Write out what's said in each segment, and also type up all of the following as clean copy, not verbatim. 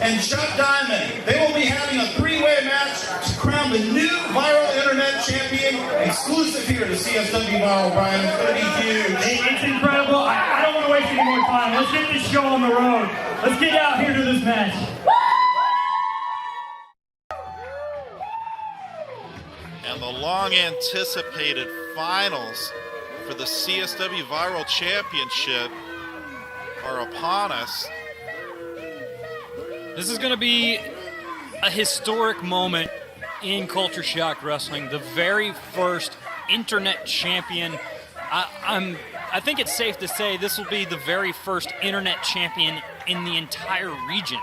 and Chuck Diamond. They will be having a three-way match to crown the new Viral Internet Champion, exclusive here to CSW Viral, Brian. It's going to be huge. It's incredible. I don't want to waste any more time. Let's get this show on the road. Let's get out here to this match. And the long-anticipated finals for the CSW Viral Championship are upon us. This is going to be a historic moment in Culture Shock Wrestling. The very first internet champion. I think it's safe to say this will be the very first internet champion in the entire region.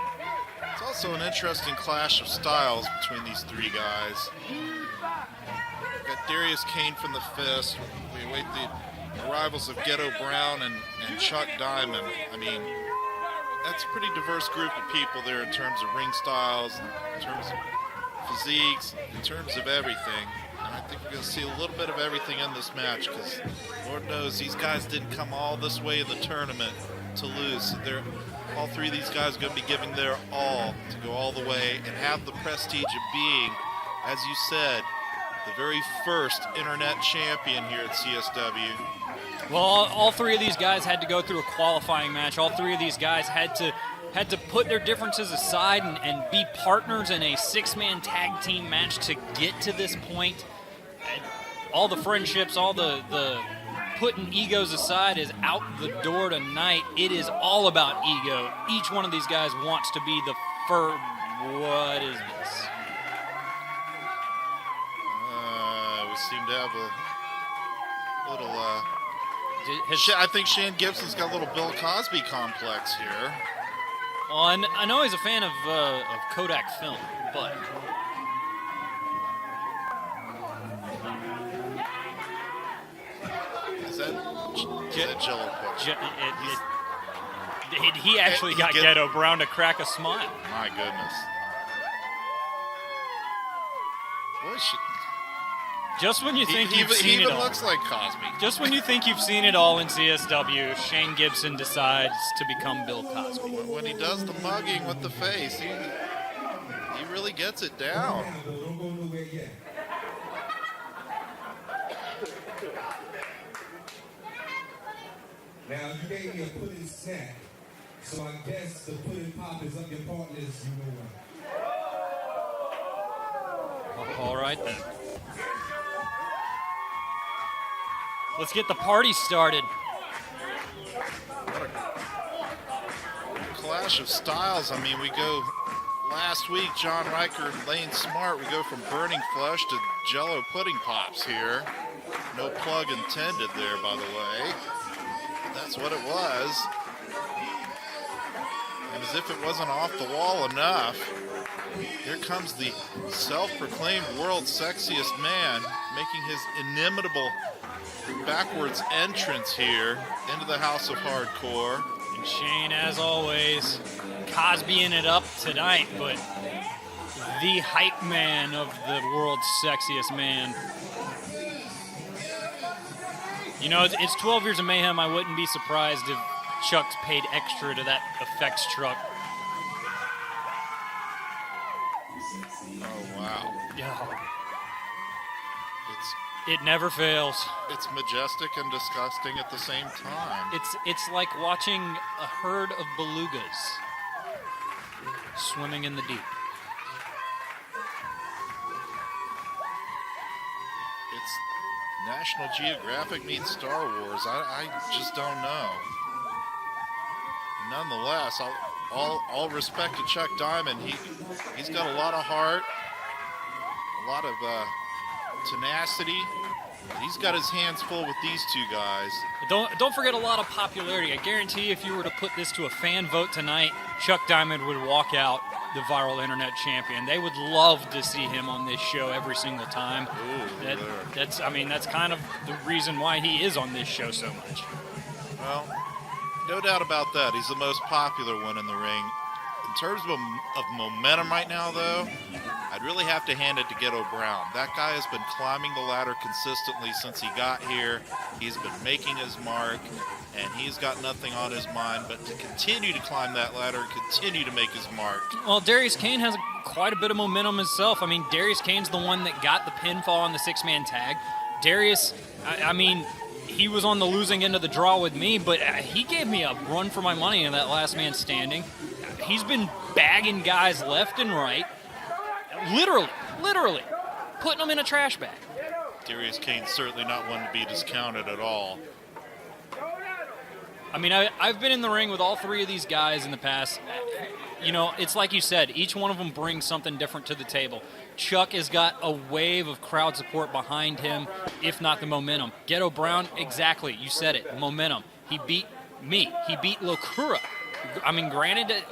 It's also an interesting clash of styles between these three guys. Got Darius Kane from the Fist. We await the arrivals of Ghetto Brown and Chuck Diamond. I mean, that's a pretty diverse group of people there in terms of ring styles, in terms of physiques, in terms of everything. And I think we're going to see a little bit of everything in this match because Lord knows these guys didn't come all this way in the tournament to lose. So all three of these guys are going to be giving their all to go all the way and have the prestige of being, as you said, the very first internet champion here at CSW. Well, all three of these guys had to go through a qualifying match. All three of these guys had to put their differences aside and be partners in a six-man tag team match to get to this point. All the friendships, all the putting egos aside is out the door tonight. It is all about ego. Each one of these guys wants to be the first. What is this? Seem to have a little, I think Shane Gibson's got a little Bill Cosby complex here. Well, I know he's a fan of Kodak film, but... Is that Jello pudding? He actually got Ghetto Brown to crack a smile. My goodness. What is she... Just when you think you've seen it all. He even looks like Cosby. Just when you think you've seen it all in CSW, Shane Gibson decides to become Bill Cosby. When he does the mugging with the face, he really gets it down. Now, you gave me a pudding snack, so I guess the pudding pop is up your partner's, you know what. All right, then. Let's get the party started. What a clash of styles. I mean, we go last week, John Riker and Lane Smart, we go from Burning Flesh to Jello Pudding Pops here. No plug intended there, by the way. But that's what it was. And as if it wasn't off the wall enough, here comes the self-proclaimed world's sexiest man, making his inimitable backwards entrance here into the House of Hardcore. And Shane, as always, Cosbying it up tonight, but the hype man of the world's sexiest man. You know, it's 12 years of mayhem. I wouldn't be surprised if Chuck's paid extra to that effects truck. Oh, wow. Yeah. It never fails. It's majestic and disgusting at the same time. It's like watching a herd of belugas swimming in the deep. It's National Geographic meets Star Wars. I just don't know. Nonetheless, all respect to Chuck Diamond. He's got a lot of heart, a lot of tenacity. He's got his hands full with these two guys. Don't forget a lot of popularity. I guarantee you if you were to put this to a fan vote tonight, Chuck Diamond would walk out the Viral Internet Champion. They would love to see him on this show every single time. Ooh, that's kind of the reason why he is on this show so much. Well, no doubt about that. He's the most popular one in the ring. In terms of momentum right now, though, I I'd really have to hand it to Ghetto Brown. That guy has been climbing the ladder consistently since he got here. He's been making his mark, and he's got nothing on his mind but to continue to climb that ladder and continue to make his mark. Well, Darius Kane has quite a bit of momentum himself. I mean, Darius Kane's the one that got the pinfall on the six-man tag. Darius, I mean, he was on the losing end of the draw with me, but he gave me a run for my money in that last man standing. He's been bagging guys left and right. Literally, putting them in a trash bag. Darius Kane's certainly not one to be discounted at all. I mean, I've been in the ring with all three of these guys in the past. You know, it's like you said, each one of them brings something different to the table. Chuck has got a wave of crowd support behind him, if not the momentum. Ghetto Brown, exactly, you said it, momentum. He beat me. He beat Locura. I mean, granted,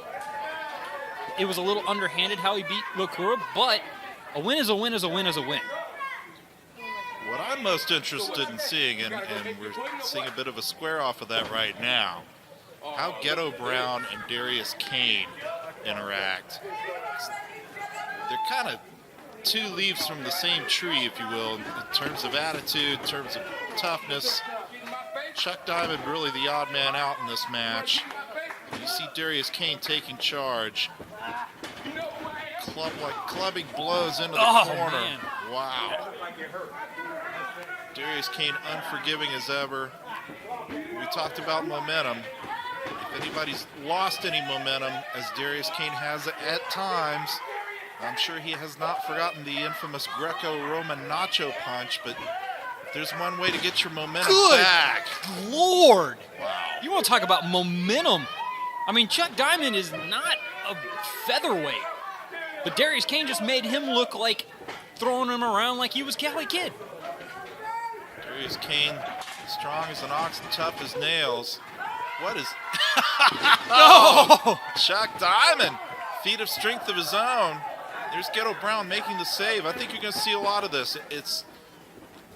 it was a little underhanded how he beat Locura, but a win is a win is a win is a win. What I'm most interested in seeing, and we're seeing a bit of a square off of that right now, how Ghetto Brown and Darius Kane interact. They're kind of two leaves from the same tree, if you will, in terms of attitude, in terms of toughness. Chuck Diamond really the odd man out in this match. You see Darius Kane taking charge. Clubbing blows into the corner. Man. Wow. Darius Kane unforgiving as ever. We talked about momentum. If anybody's lost any momentum, as Darius Kane has at times, I'm sure he has not forgotten the infamous Greco-Roman nacho punch, but if there's one way to get your momentum back. Lord! Wow. You want to talk about momentum? I mean, Chuck Diamond is not a featherweight, but Darius Kane just made him look like throwing him around like he was Cali Kid. Darius Kane, strong as an ox and tough as nails. What is... No! Chuck Diamond, feat of strength of his own. There's Ghetto Brown making the save. I think you're going to see a lot of this. It's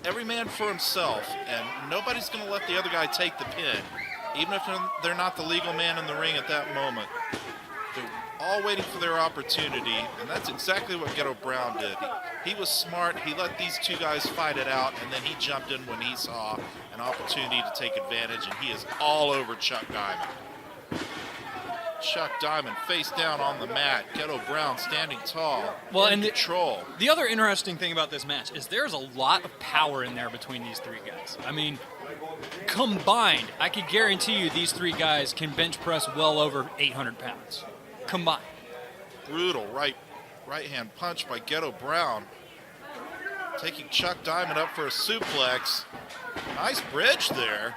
every man for himself, and nobody's going to let the other guy take the pin, even if they're not the legal man in the ring at that moment. They're all waiting for their opportunity, and that's exactly what Ghetto Brown did. He was smart. He let these two guys fight it out, and then he jumped in when he saw an opportunity to take advantage, and he is all over Chuck Diamond. Chuck Diamond face down on the mat. Ghetto Brown standing tall, in control. The other interesting thing about this match is there's a lot of power in there between these three guys. I mean, combined, I could guarantee you these three guys can bench press well over 800 pounds. Combined. Brutal right hand punch by Ghetto Brown. Taking Chuck Diamond up for a suplex. Nice bridge there.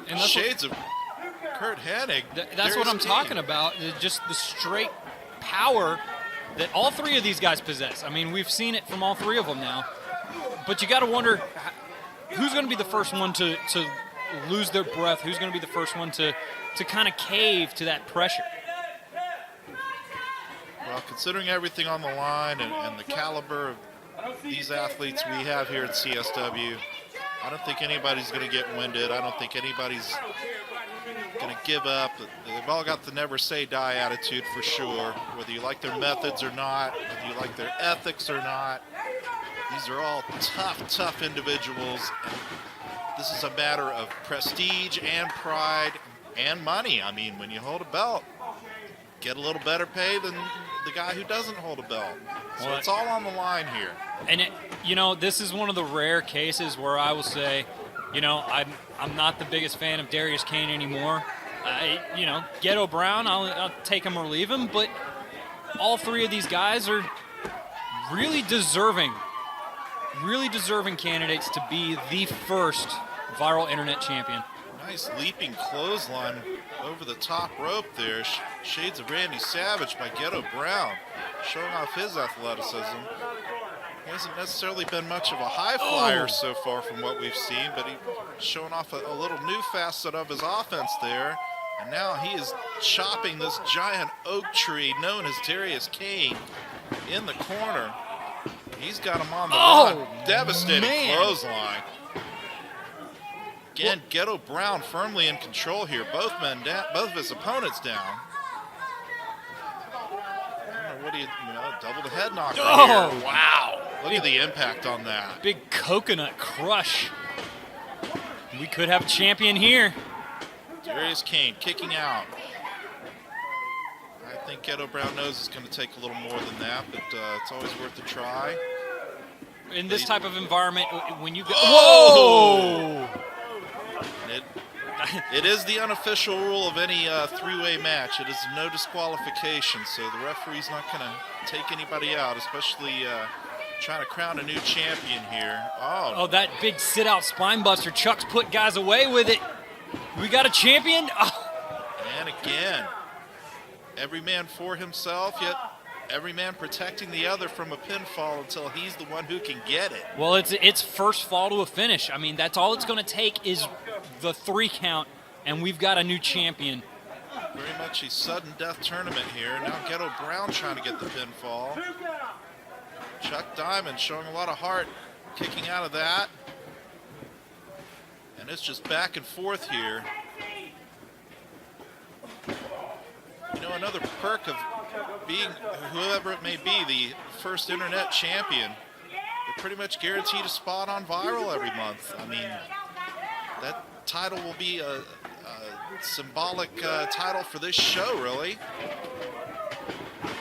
And Shades of Kurt Hennig. That's what I'm talking about. Just the straight power that all three of these guys possess. I mean, we've seen it from all three of them now. But you got to wonder who's going to be the first one to lose their breath. Who's going to be the first one to kind of cave to that pressure? Well, considering everything on the line and the caliber of these athletes we have here at CSW, I don't think anybody's going to get winded. I don't think anybody's going to give up. They've all got the never say die attitude for sure, whether you like their methods or not, whether you like their ethics or not. These are all tough individuals. And this is a matter of prestige and pride and money. I mean, when you hold a belt, get a little better pay than the guy who doesn't hold a belt. So it's all on the line here. And this is one of the rare cases where I will say, I'm not the biggest fan of Darius Kane anymore. Ghetto Brown, I'll take him or leave him, but all three of these guys are really deserving candidates to be the first viral internet champion. Nice leaping clothesline over the top rope there. Shades of Randy Savage by Ghetto Brown, showing off his athleticism. He hasn't necessarily been much of a high flyer so far from what we've seen, but he's showing off a little new facet of his offense there. And now he is chopping this giant oak tree known as Darius Kane in the corner. He's got him on the run. Devastating clothesline. Again, Ghetto Brown firmly in control here. Both men down, both of his opponents down. I don't know what already, double the head knocker Oh, here. wow. Look at the impact on that. Big coconut crush. We could have a champion here. Darius Kane kicking out. I think Ghetto Brown knows it's going to take a little more than that, but it's always worth a try. In this type of environment, when you go... Oh! Whoa! It is the unofficial rule of any three-way match. It is no disqualification, so the referee's not going to take anybody out, especially trying to crown a new champion here. Oh, that big sit-out spine buster. Chuck's put guys away with it. We got a champion? Oh. And again, every man for himself, yet every man protecting the other from a pinfall until he's the one who can get it. Well, it's first fall to a finish. I mean, that's all it's going to take is the 3 count, and we've got a new champion. Very much a sudden death tournament here. Now Ghetto Brown trying to get the pinfall. Chuck Diamond showing a lot of heart, kicking out of that. And it's just back and forth here. Another perk of being whoever it may be, the first internet champion, you're pretty much guaranteed a spot on Viral every month. I mean, that title will be a symbolic title for this show, really.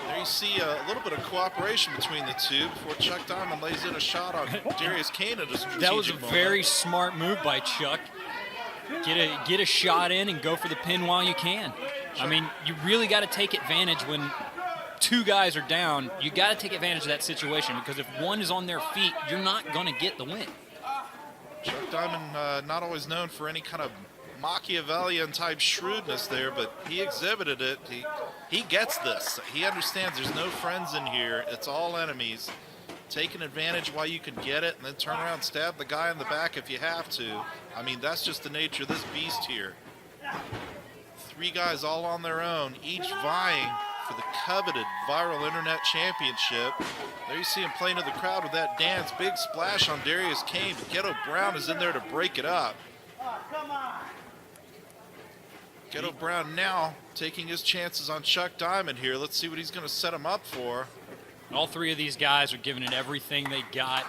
There you see a little bit of cooperation between the two before Chuck Diamond lays in a shot on Darius Kane at a strategic That was a moment. very smart move by Chuck. Get a shot in and go for the pin while you can. I mean, you really got to take advantage when 2 guys are down. You got to take advantage of that situation, because if one is on their feet, you're not going to get the win. Chuck Diamond, not always known for any kind of Machiavellian type shrewdness there, but he exhibited it. He gets this. He understands there's no friends in here. It's all enemies. Taking advantage while you can get it, and then turn around and stab the guy in the back if you have to. I mean, that's just the nature of this beast here. 3 guys all on their own, each vying for the coveted Viral Internet Championship. There you see him playing to the crowd with that dance. Big splash on Darius Kane, but Ghetto Brown is in there to break it up. Ghetto Brown now taking his chances on Chuck Diamond here. Let's see what he's going to set him up for. All 3 of these guys are giving it everything they got.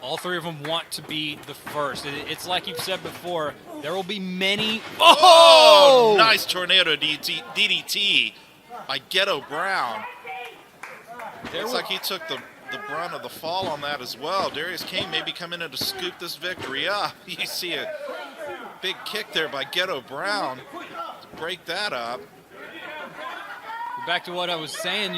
All 3 of them want to be the first. It's like you've said before, there will be many... Oh! Nice tornado DDT by Ghetto Brown. Looks like he took the brunt of the fall on that as well. Darius Kane maybe coming in to scoop this victory up. You see a big kick there by Ghetto Brown to break that up. Back to what I was saying,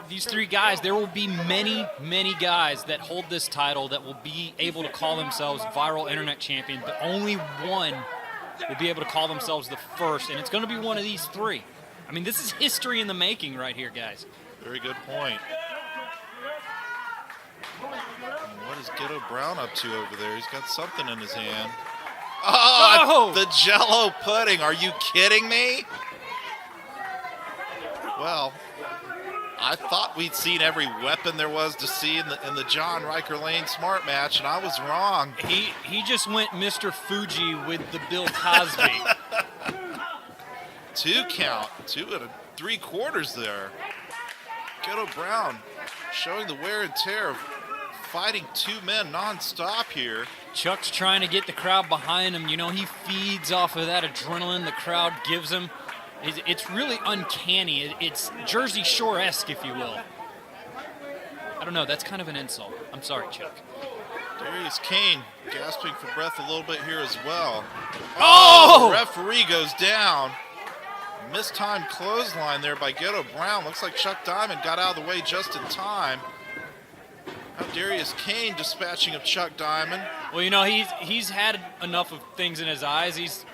these 3 guys, there will be many, many guys that hold this title that will be able to call themselves Viral Internet Champion, but only one will be able to call themselves the first, and it's going to be one of these 3. I mean, this is history in the making right here, guys. Very good point. And what is Ghetto Brown up to over there? He's got something in his hand. Oh! The Jello pudding. Are you kidding me? Well, I thought we'd seen every weapon there was to see in the John Riker Lane Smart match, and I was wrong. He just went Mr. Fuji with the Bill Cosby. 2 count, 2 3/4 there. Ghetto Brown showing the wear and tear of fighting 2 men non-stop here. Chuck's trying to get the crowd behind him. He feeds off of that adrenaline the crowd gives him. It's really uncanny. It's Jersey Shore-esque, if you will. I don't know. That's kind of an insult. I'm sorry, Chuck. Darius Kane gasping for breath a little bit here as well. Oh! The referee goes down. Mistimed clothesline there by Ghetto Brown. Looks like Chuck Diamond got out of the way just in time. Now Darius Kane dispatching of Chuck Diamond. Well, he's had enough of things in his eyes. He's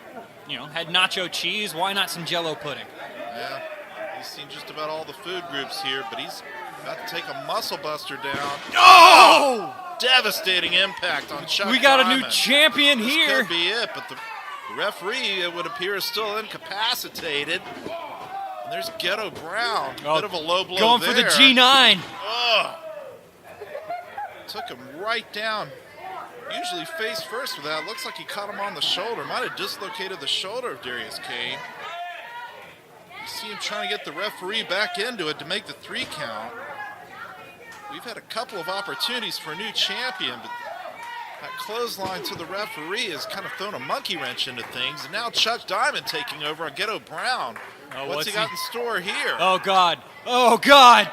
had nacho cheese. Why not some Jello pudding? Yeah, he's seen just about all the food groups here, but he's about to take a muscle buster down. Oh! Devastating impact on Chuck We got Diamond. a new champion This here. could be it, but the referee, it would appear, is still incapacitated. And there's Ghetto Brown. Oh, Bit of a low blow going there. for the G9. Oh! Took him right down. Usually face first with that. Looks like he caught him on the shoulder. Might have dislocated the shoulder of Darius Kane. You see him trying to get the referee back into it to make the 3 count. We've had a couple of opportunities for a new champion, but that clothesline to the referee has kind of thrown a monkey wrench into things. And now Chuck Diamond taking over on Ghetto Brown. Oh, what's he got in store here? Oh, God. Oh, God.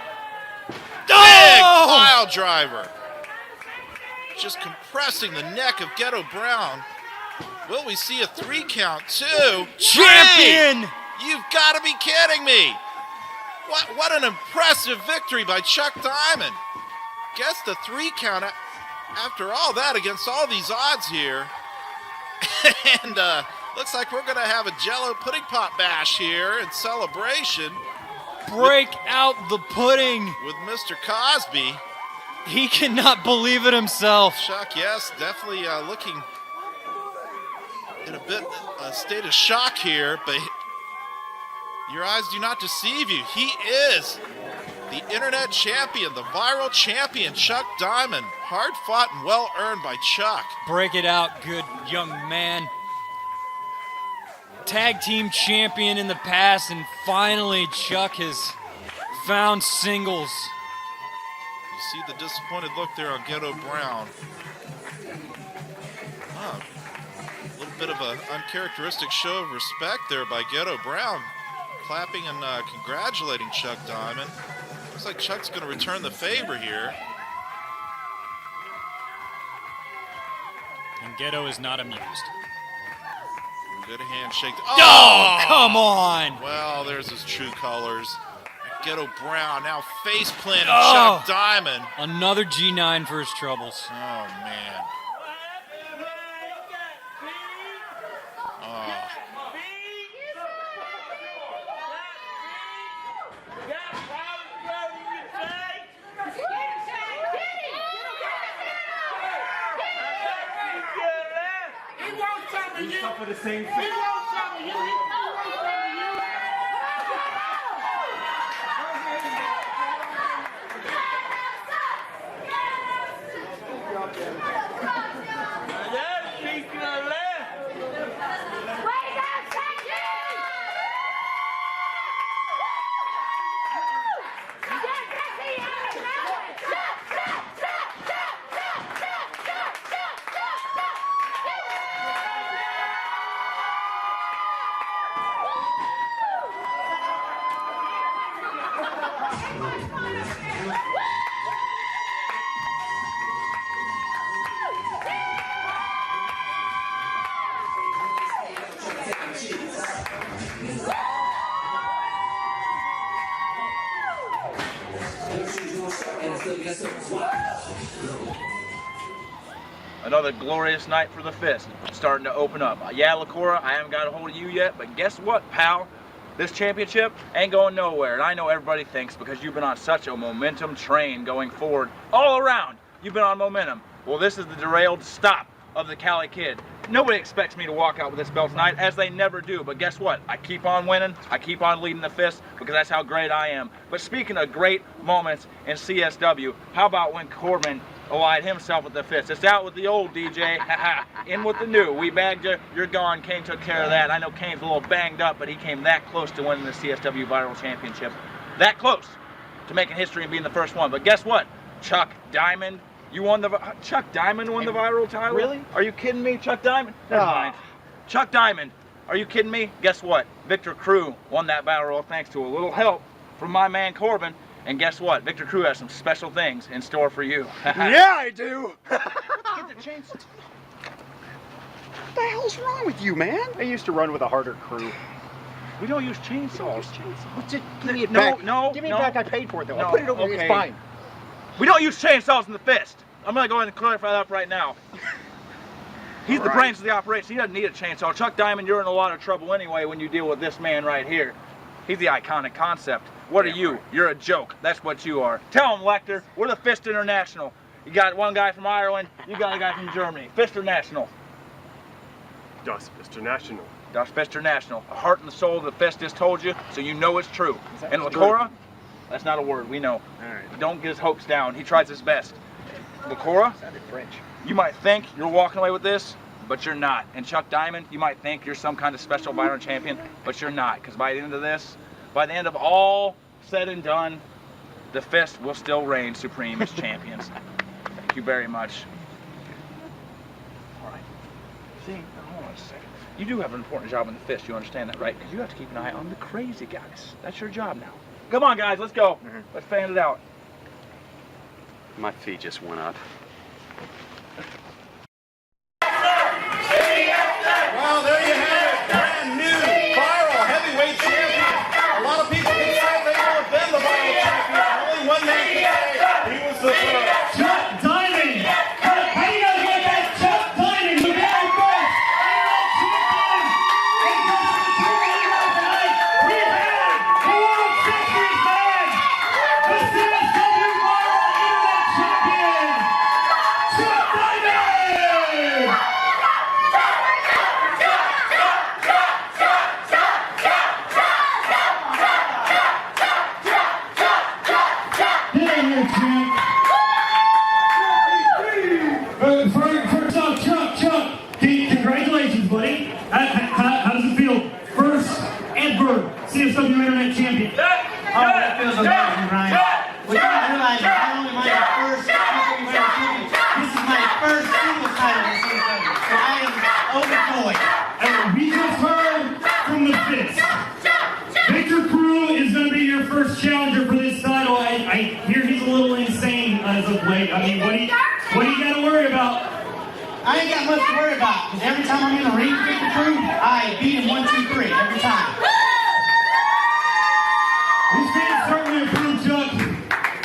Big pile driver. Just compressing the neck of Ghetto Brown. Will we see a 3 count, 2? Champion! 3! You've got to be kidding me. What an impressive victory by Chuck Diamond. Gets the 3 count after all that against all these odds here. And looks like we're going to have a Jello pudding pop bash here in celebration. Break out the pudding. With Mr. Cosby. He cannot believe it himself. Chuck, yes, definitely looking in a state of shock here, but your eyes do not deceive you. He is the internet champion, the viral champion, Chuck Diamond. Hard fought and well earned by Chuck. Break it out, good young man. Tag team champion in the past, and finally Chuck has found singles. You see the disappointed look there on Ghetto Brown. A little bit of an uncharacteristic show of respect there by Ghetto Brown. Clapping and congratulating Chuck Diamond. Looks like Chuck's going to return the favor here. And Ghetto is not amused. Good handshake. Oh, come on! Well, there's his true colors. Ghetto Brown now face planting Oh. Chuck Diamond. Another G9 for his troubles. Oh, man. Oh. We suffer the same thing. Another glorious night for the Fist, starting to open up. Yeah, Lacora, I haven't got a hold of you yet, but guess what, pal? This championship ain't going nowhere, and I know everybody thinks because you've been on such a momentum train going forward all around. You've been on momentum. Well, this is the derailed stop of the Cali Kid. Nobody expects me to walk out with this belt tonight, as they never do, but guess what? I keep on winning, I keep on leading the Fist, because that's how great I am. But speaking of great moments in CSW, how about when Corbin allied himself with the Fist? It's out with the old DJ, in with the new. We bagged you, you're gone. Kane took care of that. I know Kane's a little banged up, but he came that close to winning the CSW Viral Championship. That close to making history and being the first one. But guess what? Chuck Diamond, Chuck Diamond won the Viral title? Really? Are you kidding me? Chuck Diamond? Never mind. Chuck Diamond, are you kidding me? Guess what? Victor Crew won that battle royal thanks to a little help from my man Corbin. And guess what? Victor Crew has some special things in store for you. Yeah, I do. Get the chains. What the hell's wrong with you, man? I used to run with a harder crew. We don't use chainsaws. Just give me it No, back. no, Give me no. it back. I paid for it, though. No, I'll put it over. okay. It's fine. We don't use chainsaws in the Fist. I'm gonna go ahead and clarify that up right now. He's the brains of the operation. He doesn't need a chainsaw. Chuck Diamond, you're in a lot of trouble anyway when you deal with this man right here. He's the iconic concept. What are you? You're a joke. That's what you are. Tell him, Lecter, we're the Fist International. You got one guy from Ireland, you got a guy from Germany. Fist International. Das International. Das Fist International. The heart and the soul of the Fist has told you, so you know it's true. And Lacora, that's not a word, we know. Alright. Don't get his hopes down. He tries his best. Lacora, Sounded French. you might think you're walking away with this, but you're not. And Chuck Diamond, you might think you're some kind of special Viral champion, but you're not. Because by the end of this, by the end of all said and done, the Fist will still reign supreme as champions. Thank you very much. All right. See, now, hold on a second. You do have an important job in the Fist. You understand that, right? Because you have to keep an eye on the crazy guys. That's your job now. Come on, guys. Let's go. Let's fan it out. My feet just went up. Well, there you have it. Brand new viral heavyweight champion. A lot of people can say they will have been the viral champion. Only one man can say he was the first. Chuck Diamond! How do you guys get that Chuck Diamond, the very first internet champion? And tonight, we have the World Centuries man, the CSW Viral Internet Champion, Chuck Diamond! Get in here, champ. First off, Chuck, congratulations, buddy. How does it feel? First ever CSW Internet Champion. Oh, that feels amazing, Ryan. We didn't realize that not only am I the first CSW Viral champion, this is my first single title in CSW, so I am overjoyed. We just heard from the Fist. Victor Crew is going to be your first challenger for this title. I hear he's a little insane as of late. I mean, what do you got to worry about? I ain't got much to worry about, because every time I'm in the ring with Victor Crew, I beat him 1, 2, 3 every time. This man's certainly improved, Chuck.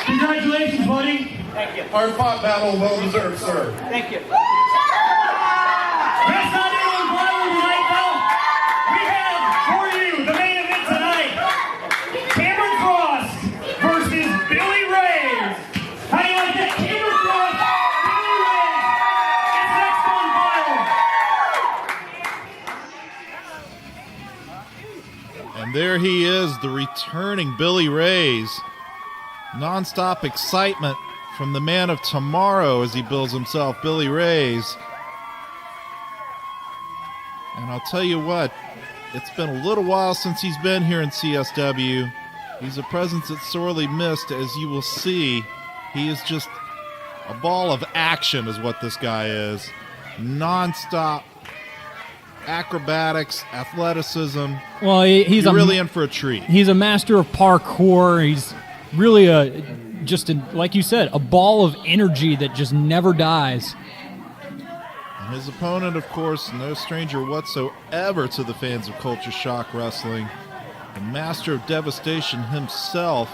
Congratulations, buddy. Thank you. Hard fought battle, well deserved, sir. Thank you. That's not it on viral tonight, though. We have for you the main event tonight. Cameron Frost versus Billy Rayz. How do you like that? Cameron Frost, Billy Rayz. It's next on viral. And there he is, the returning Billy Rayz. Non-stop excitement from the man of tomorrow, as he bills himself, Billy Rayz. And I'll tell you what, it's been a little while since he's been here in CSW. He's a presence that's sorely missed, as you will see. He is just a ball of action is what this guy is. Non-stop acrobatics, athleticism. Well, he's You're really in for a treat. He's a master of parkour. He's really like you said, a ball of energy that just never dies. And his opponent, of course, no stranger whatsoever to the fans of Culture Shock Wrestling, the master of devastation himself,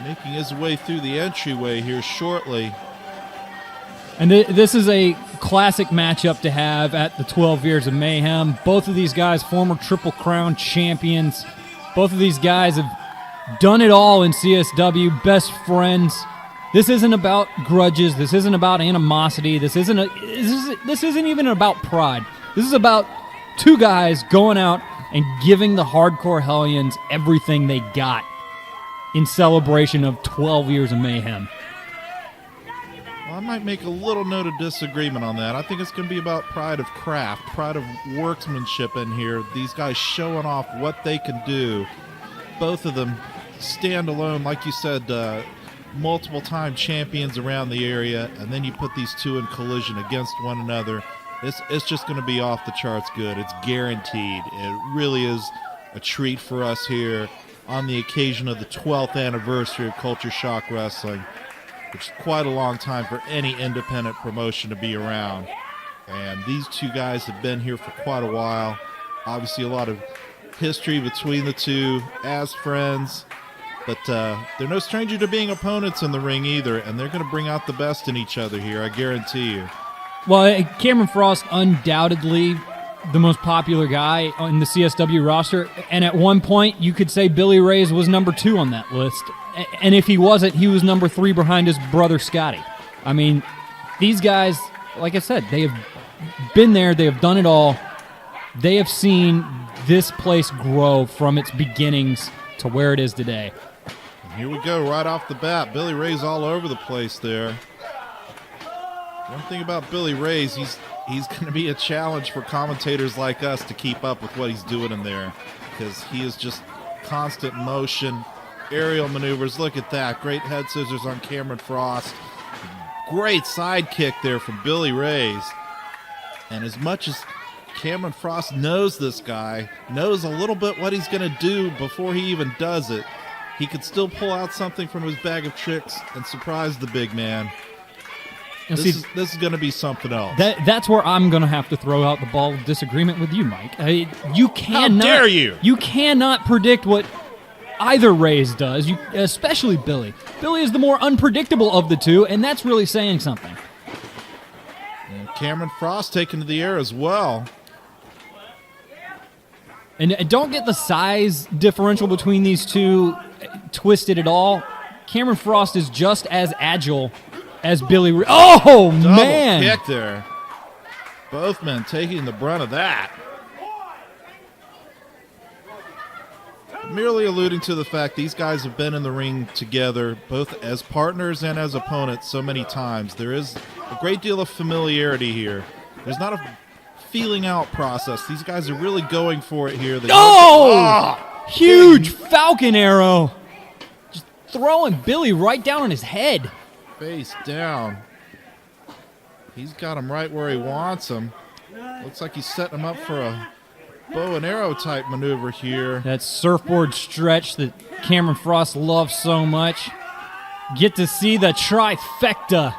making his way through the entryway here shortly. And this is a classic matchup to have at the 12 Years of Mayhem. Both of these guys, former Triple Crown champions. Both of these guys have done it all in CSW, best friends. This isn't about grudges. This isn't about animosity. This isn't even about pride. This is about two guys going out and giving the hardcore Hellions everything they got in celebration of 12 Years of Mayhem. Well, I might make a little note of disagreement on that. I think it's going to be about pride of craft, pride of workmanship in here. These guys showing off what they can do. Both of them stand alone, like you said, multiple-time champions around the area, and then you put these two in collision against one another. It's just going to be off the charts good. It's guaranteed. It really is a treat for us here on the occasion of the 12th anniversary of Culture Shock Wrestling, which is quite a long time for any independent promotion to be around. And these two guys have been here for quite a while. Obviously a lot of history between the two as friends, but they're no stranger to being opponents in the ring either, and they're going to bring out the best in each other here, I guarantee you. Well, Cameron Frost, undoubtedly the most popular guy on the CSW roster, and at one point you could say Billy Rayz was number 2 on that list, and if he wasn't, he was number 3 behind his brother Scotty. I mean, these guys, like I said, they have been there, they have done it all. They have seen this place grow from its beginnings to where it is today. And here we go, right off the bat. Billy Rayz all over the place there. One thing about Billy Rayz, he's going to be a challenge for commentators like us to keep up with what he's doing in there. because he is just constant motion, aerial maneuvers. Look at that. Great head scissors on Cameron Frost. Great side kick there from Billy Rayz. And as much as Cameron Frost knows this guy, knows a little bit what he's going to do before he even does it, he could still pull out something from his bag of tricks and surprise the big man. This is going to be something else. That's where I'm going to have to throw out the ball of disagreement with you, Mike. You cannot. How dare you? You cannot predict what either Rayz does, especially Billy. Billy is the more unpredictable of the two, and that's really saying something. And Cameron Frost taken to the air as well. And don't get the size differential between these two twisted at all. Cameron Frost is just as agile as Billy Rayz. Oh, man! Double kick there. Both men taking the brunt of that. Merely alluding to the fact these guys have been in the ring together, both as partners and as opponents, so many times. There is a great deal of familiarity here. There's not a feeling out process. These guys are really going for it here. Huge Falcon arrow. Just throwing Billy right down on his head. Face down. He's got him right where he wants him. Looks like he's setting him up for a bow and arrow type maneuver here. That surfboard stretch that Cameron Frost loves so much. Get to see the trifecta.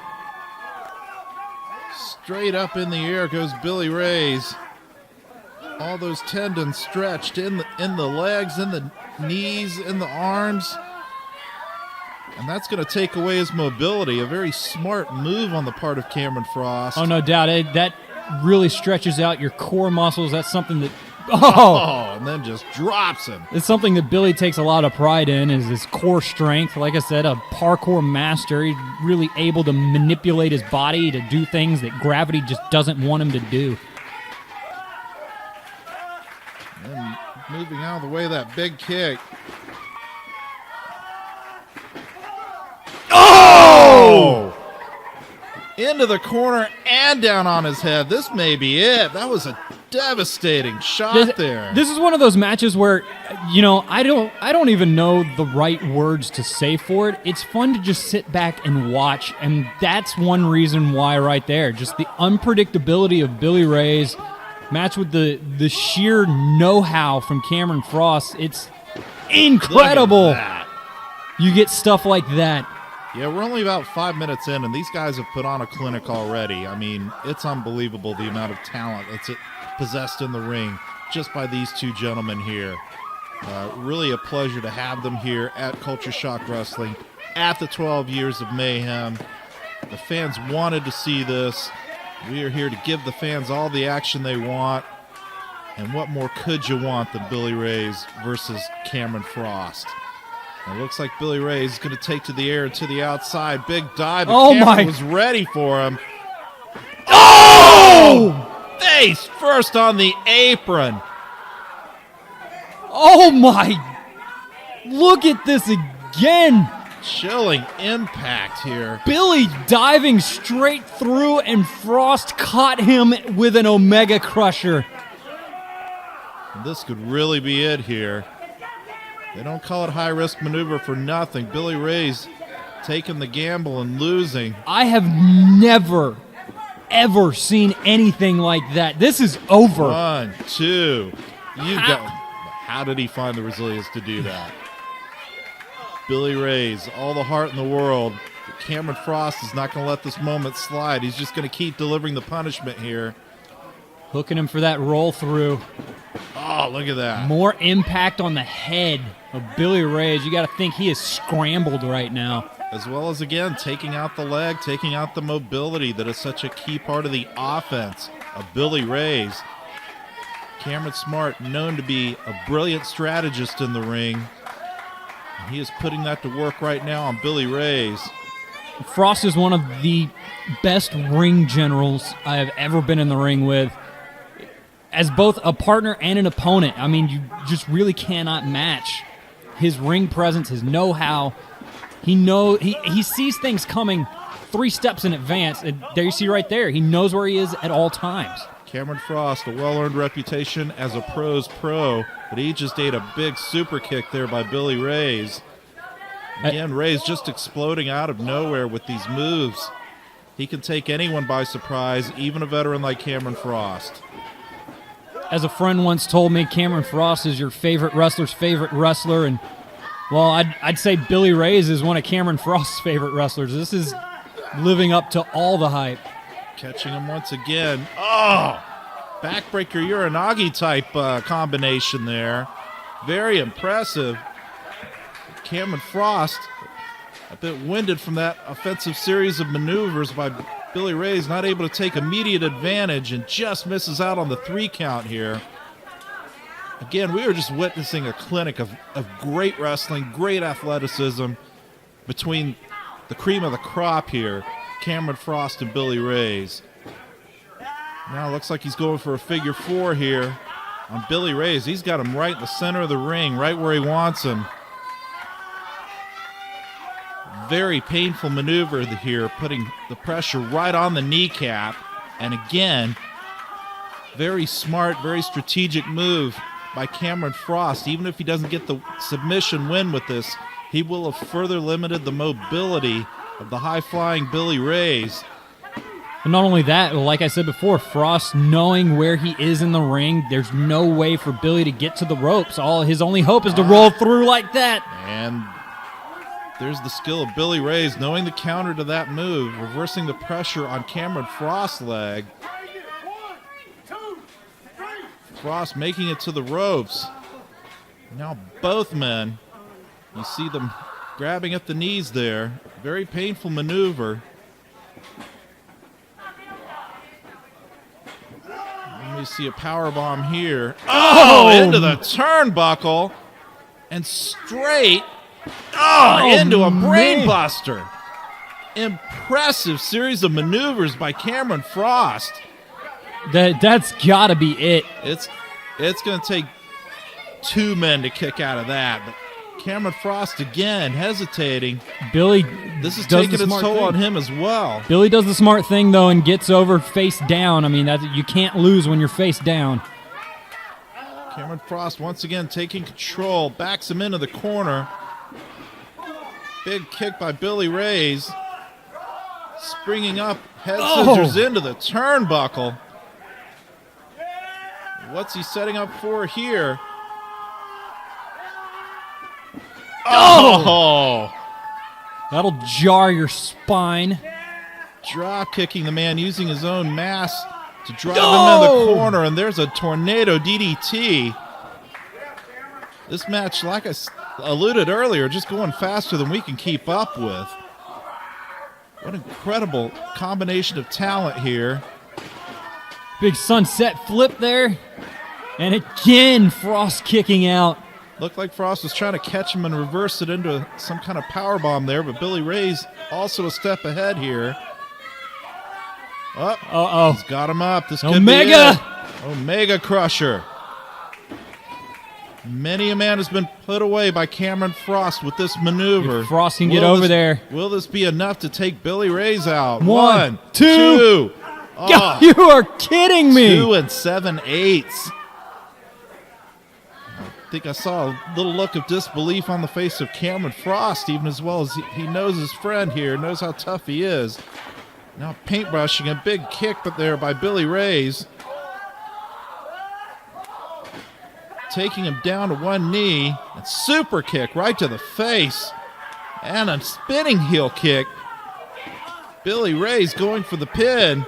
Straight up in the air goes Billy Rayz. All those tendons stretched in the legs, in the knees, in the arms. And that's going to take away his mobility. A very smart move on the part of Cameron Frost. Oh, no doubt. That really stretches out your core muscles. That's something that... Oh! And then just drops him. It's something that Billy takes a lot of pride in, is his core strength. Like I said, a parkour master. He's really able to manipulate his body to do things that gravity just doesn't want him to do. And moving out of the way of that big kick. Oh! Into the corner and down on his head. This may be it. That was a devastating shot there. This is one of those matches where, I don't even know the right words to say for it. It's fun to just sit back and watch, and that's one reason why right there. Just the unpredictability of Billy Rayz matched with the sheer know-how from Cameron Frost. It's incredible. You get stuff like that. Yeah, we're only about 5 minutes in, and these guys have put on a clinic already. I mean, it's unbelievable the amount of talent that's possessed in the ring just by these two gentlemen here. Really a pleasure to have them here at Culture Shock Wrestling at the 12 Years of Mayhem. The fans wanted to see this. We are here to give the fans all the action they want. And what more could you want than Billy Rayz versus Cameron Frost? It looks like Billy Rayz is going to take to the air and to the outside. Big dive. Cameron was ready for him. Oh! Face first on the apron. Oh, my. Look at this again. Chilling impact here. Billy diving straight through, and Frost caught him with an Omega Crusher. And this could really be it here. They don't call it high-risk maneuver for nothing. Billy Rayz taking the gamble and losing. I have never, ever seen anything like that. This is over. 1, 2. How did he find the resilience to do that? Billy Rayz, all the heart in the world. But Cameron Frost is not going to let this moment slide. He's just going to keep delivering the punishment here. Hooking him for that roll through. Oh, look at that. More impact on the head of Billy Rayz. You got to think he is scrambled right now. As well as, again, taking out the leg, taking out the mobility that is such a key part of the offense of Billy Rayz. Cameron Smart, known to be a brilliant strategist in the ring. And he is putting that to work right now on Billy Rayz. Frost is one of the best ring generals I have ever been in the ring with. As both a partner and an opponent, I mean, you just really cannot match his ring presence, his know-how. He sees things coming 3 steps in advance. And there you see right there, he knows where he is at all times. Cameron Frost, a well-earned reputation as a pro's pro, but he just ate a big super kick there by Billy Rayz. Again, Rayz just exploding out of nowhere with these moves. He can take anyone by surprise, even a veteran like Cameron Frost. As a friend once told me, Cameron Frost is your favorite wrestler's favorite wrestler, and well, I'd say Billy Rayz is one of Cameron Frost's favorite wrestlers. This is living up to all the hype. Catching him once again. Oh! Backbreaker Uranagi type combination there. Very impressive. Cameron Frost, a bit winded from that offensive series of maneuvers by Billy Rayz, not able to take immediate advantage and just misses out on the 3 count here. Again, we are just witnessing a clinic of great wrestling, great athleticism between the cream of the crop here, Cameron Frost and Billy Rayz. Now it looks like he's going for a figure 4 here on Billy Rayz. He's got him right in the center of the ring, right where he wants him. Very painful maneuver here, putting the pressure right on the kneecap. And again, very smart, very strategic move by Cameron Frost. Even if he doesn't get the submission win with this, he will have further limited the mobility of the high-flying Billy Rayz. And not only that, like I said before, Frost knowing where he is in the ring, there's no way for Billy to get to the ropes. His only hope is to roll through like that. And there's the skill of Billy Rayz, knowing the counter to that move, reversing the pressure on Cameron Frost's leg. Frost making it to the ropes. Now both men, you see them grabbing at the knees there. Very painful maneuver. And we see a power bomb here. Oh, into the turnbuckle and straight into a brainbuster. Impressive series of maneuvers by Cameron Frost. That's got to be it. It's going to take 2 men to kick out of that, but Cameron Frost again hesitating. Billy, this is taking its toll on him as well. Billy does the smart thing though and gets over face down. I mean, you can't lose when you're face down. Cameron Frost once again taking control, backs him into the corner. Big kick by Billy Rayz. Springing up, head scissors into the turnbuckle. What's he setting up for here? Oh! That'll jar your spine. Drop kicking the man, using his own mass to drive him in the corner, and there's a tornado DDT. This match, like I alluded earlier, just going faster than we can keep up with. What incredible combination of talent here. Big sunset flip there. And again, Frost kicking out. Looked like Frost was trying to catch him and reverse it into some kind of powerbomb there, but Billy Rayz also a step ahead here. Oh, he's got him up. This could be it. Omega Crusher. Many a man has been put away by Cameron Frost with this maneuver. If Frost can get over there. Will this be enough to take Billy Rayz out? 1, 2. Oh, you are kidding me. 2 7/8. I think I saw a little look of disbelief on the face of Cameron Frost, even as well as he knows his friend here, knows how tough he is. Now paintbrushing, a big kick but there by Billy Rayz. Taking him down to one knee. And super kick right to the face. And a spinning heel kick. Billy Rayz going for the pin.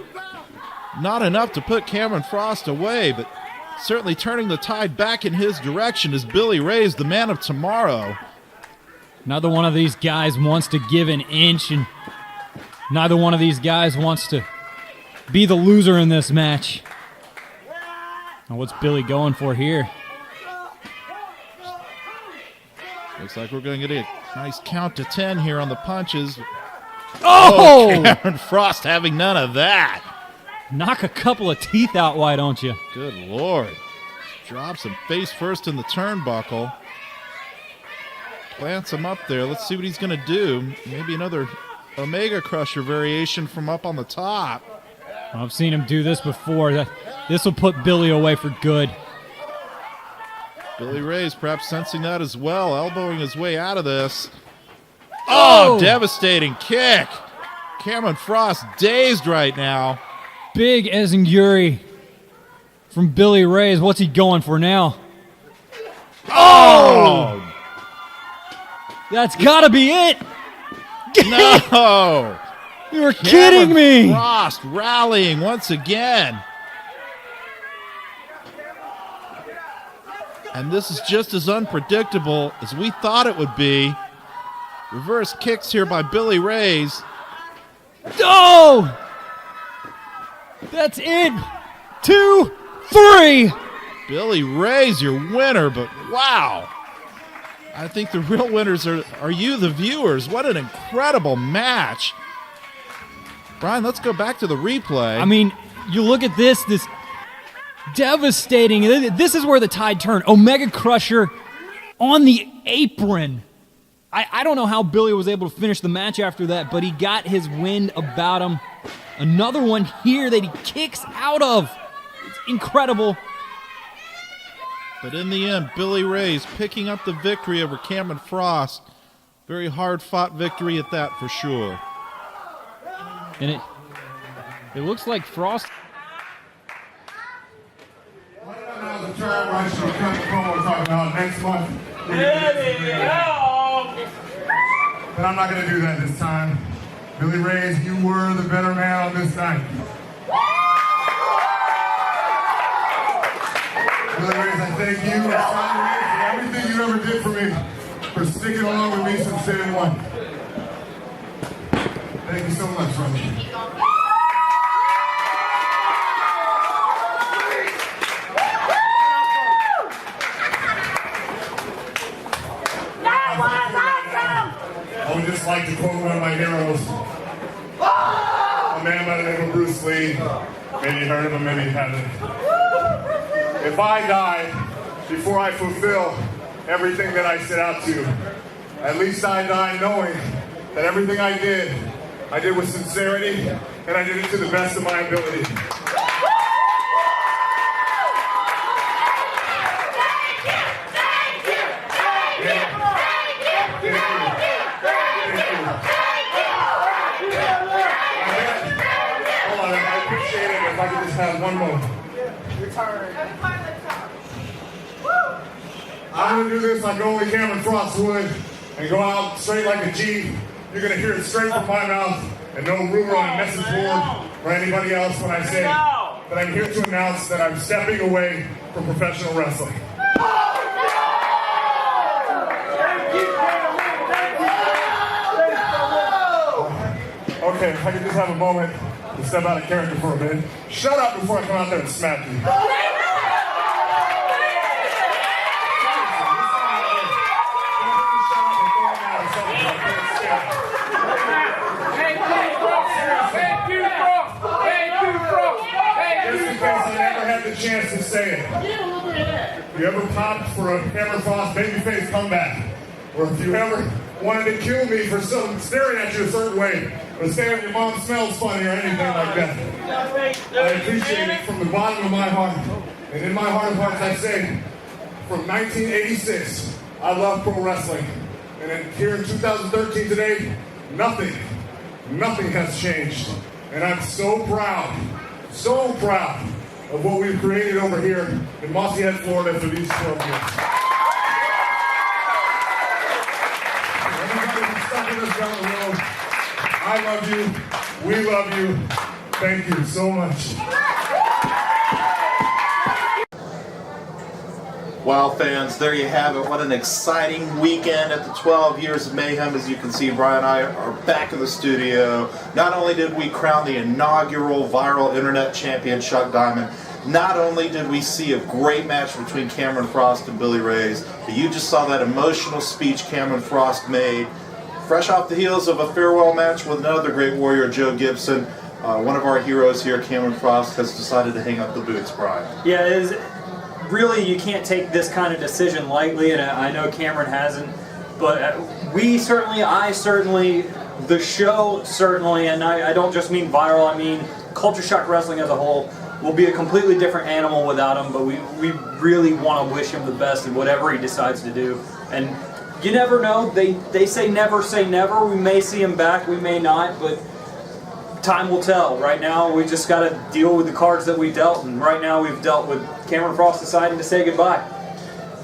Not enough to put Cameron Frost away, but certainly turning the tide back in his direction is Billy Rayz, the man of tomorrow. Neither one of these guys wants to give an inch, and neither one of these guys wants to be the loser in this match. Now what's Billy going for here? Looks like we're going to get a nice count to 10 here on the punches. Cameron Frost having none of that. Knock a couple of teeth out, why don't you? Good Lord. Drops him face first in the turnbuckle. Plants him up there. Let's see what he's going to do. Maybe another Omega Crusher variation from up on the top. I've seen him do this before. This will put Billy away for good. Billy Rayz perhaps sensing that as well, elbowing his way out of this. Oh, devastating kick. Cameron Frost dazed right now. Big Ezinguri from Billy Rayz. What's he going for now? Oh! That's got to be it. No! You're kidding me. Frost rallying once again. And this is just as unpredictable as we thought it would be. Reverse kicks here by Billy Rayz. Oh! That's it. 2, 3. Billy Rayz, your winner, but wow. I think the real winners are you, the viewers. What an incredible match. Brian, let's go back to the replay. I mean, you look at this devastating. This is where the tide turned. Omega Crusher on the apron. I don't know how Billy was able to finish the match after that, but he got his wind about him. Another one here that he kicks out of. It's incredible. But in the end, Billy Rayz picking up the victory over Cameron Frost. Very hard-fought victory at that, for sure. And it looks like Frost... The term I should cut the promo talking about next month. But I'm not going to do that this time. Billy Rayz, you were the better man on this night. Billy Rayz, I thank you for everything you ever did for me, for sticking along with me since day one. Thank you so much, brother. I would just like to quote one of my heroes, a man by the name of Bruce Lee. Maybe you heard of him, maybe you haven't. If I die before I fulfill everything that I set out to, at least I die knowing that everything I did with sincerity, and I did it to the best of my ability. If I could just have one moment. I'm going to do this like only Cameron Frost would and go out straight like a G. You're going to hear it straight from my mouth and no rumor on a message board or anybody else when I say that I'm here to announce that I'm stepping away from professional wrestling. Okay, if I could just have a moment to step out of character for a minute. Shut up before I come out there and smack you. Just in case I never had the chance to say it. If you ever popped for a Cameron Frost babyface comeback, or if you ever wanted to kill me for staring at you a certain way, or saying your mom smells funny or anything like that, I appreciate it from the bottom of my heart. And in my heart of hearts, I say, from 1986, I love pro wrestling. And here in 2013 today, nothing has changed. And I'm so proud of what we've created over here in Mossy Head, Florida for these 12 years. Everybody who's stuck with us down the road, I love you. We love you. Thank you so much. Well, fans, there you have it. What an exciting weekend at the 12 Years of Mayhem. As you can see, Brian and I are back in the studio. Not only did we crown the inaugural Viral Internet Champion Chuck Diamond, not only did we see a great match between Cameron Frost and Billy Rayz, but you just saw that emotional speech Cameron Frost made, fresh off the heels of a farewell match with another great warrior, Joe Gibson. One of our heroes here, Cameron Frost, has decided to hang up the boots, Brian. Yeah, it is. Really, you can't take this kind of decision lightly, and I know Cameron hasn't, but I certainly, the show certainly, and I don't just mean Viral, I mean Culture Shock Wrestling as a whole, will be a completely different animal without him, but we really want to wish him the best in whatever he decides to do. And you never know. They say never say never. We may see him back, we may not, but time will tell. Right now, we just got to deal with the cards that we dealt, and right now we've dealt with Cameron Frost deciding to say goodbye.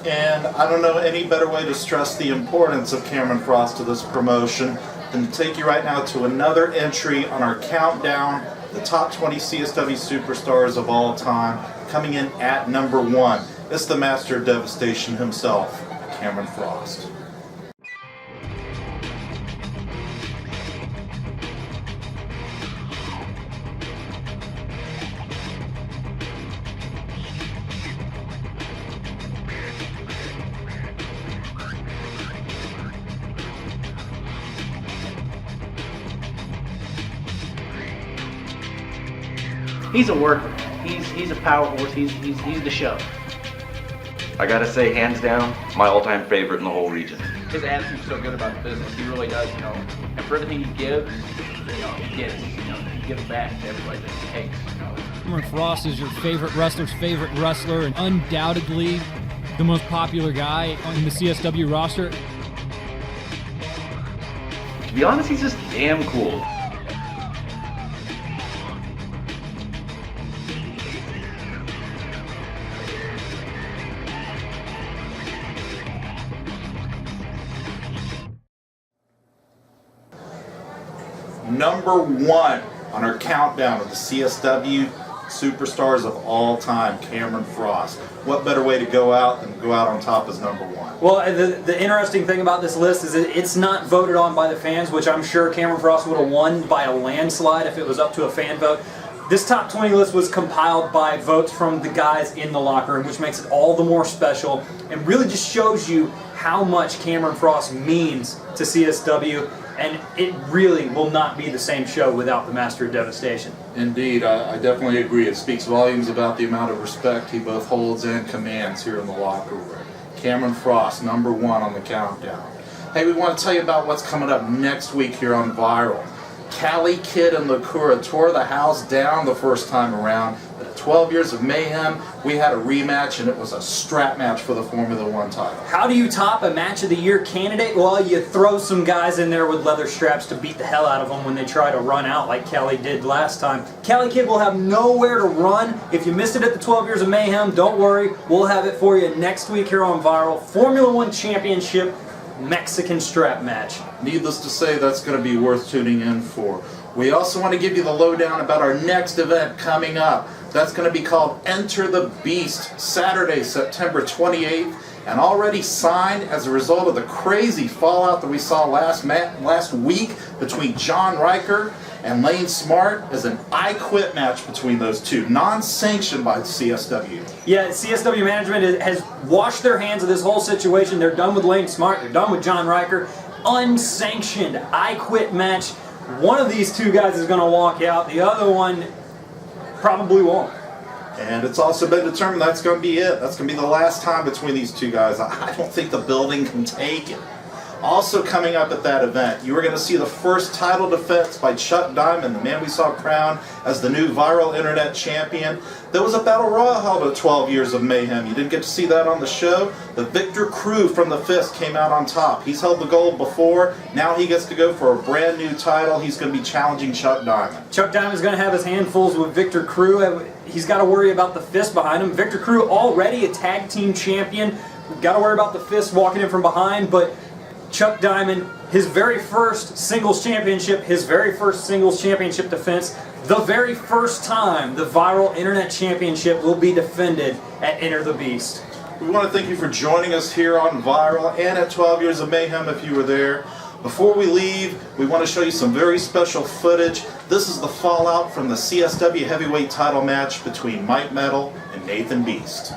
And I don't know any better way to stress the importance of Cameron Frost to this promotion than to take you right now to another entry on our countdown, the top 20 CSW superstars of all time, coming in at number 1. It's the Master of Devastation himself, Cameron Frost. He's a worker. He's a power horse. He's the show. I gotta say, hands down, my all-time favorite in the whole region. His attitude's so good about the business. He really does, you know. And for everything he gives, you know, he gets, you know, he gives back to everybody that he takes, you know. Cameron Frost is your favorite wrestler's favorite wrestler, and undoubtedly the most popular guy on the CSW roster. To be honest, he's just damn cool. Number 1 on our countdown of the CSW superstars of all time, Cameron Frost. What better way to go out than go out on top as number 1? Well, the interesting thing about this list is that it's not voted on by the fans, which I'm sure Cameron Frost would have won by a landslide if it was up to a fan vote. This top 20 list was compiled by votes from the guys in the locker room, which makes it all the more special and really just shows you how much Cameron Frost means to CSW. And it really will not be the same show without the Master of Devastation. Indeed, I definitely agree. It speaks volumes about the amount of respect he both holds and commands here in the locker room. Cameron Frost, number 1 on the countdown. Hey, we want to tell you about what's coming up next week here on Viral. Cali Kid and Lakura tore the house down the first time around, but at 12 Years of Mayhem, we had a rematch, and it was a strap match for the Formula 1 title. How do you top a Match of the Year candidate? Well, you throw some guys in there with leather straps to beat the hell out of them when they try to run out like Cali did last time. Cali Kid will have nowhere to run. If you missed it at the 12 Years of Mayhem, don't worry. We'll have it for you next week here on Viral. Formula 1 Championship Mexican strap match. Needless to say, that's going to be worth tuning in for. We also want to give you the lowdown about our next event coming up. That's going to be called Enter the Beast, Saturday, September 28th, and already signed as a result of the crazy fallout that we saw last week between John Riker and Lane Smart as an I Quit match between those two, non-sanctioned by CSW. Yeah, CSW management has washed their hands of this whole situation. They're done with Lane Smart. They're done with John Riker. Unsanctioned I Quit match. One of these two guys is going to walk out. The other one probably won't. And it's also been determined that's going to be it. That's going to be the last time between these two guys. I don't think the building can take it. Also coming up at that event, you are going to see the first title defense by Chuck Diamond, the man we saw crowned as the new Viral Internet Champion. There was a Battle Royal held at 12 Years of Mayhem. You didn't get to see that on the show. The Victor Crew from the Fist came out on top. He's held the gold before. Now he gets to go for a brand new title. He's going to be challenging Chuck Diamond. Chuck Diamond's going to have his handfuls with Victor Crew. He's got to worry about the Fist behind him. Victor Crew already a tag team champion. Got to worry about the Fist walking in from behind, but Chuck Diamond, his very first singles championship, his very first singles championship defense, the very first time the Viral Internet Championship will be defended at Enter the Beast. We want to thank you for joining us here on Viral and at 12 Years of Mayhem if you were there. Before we leave, we want to show you some very special footage. This is the fallout from the CSW Heavyweight title match between Mike Metal and Nathan Beast.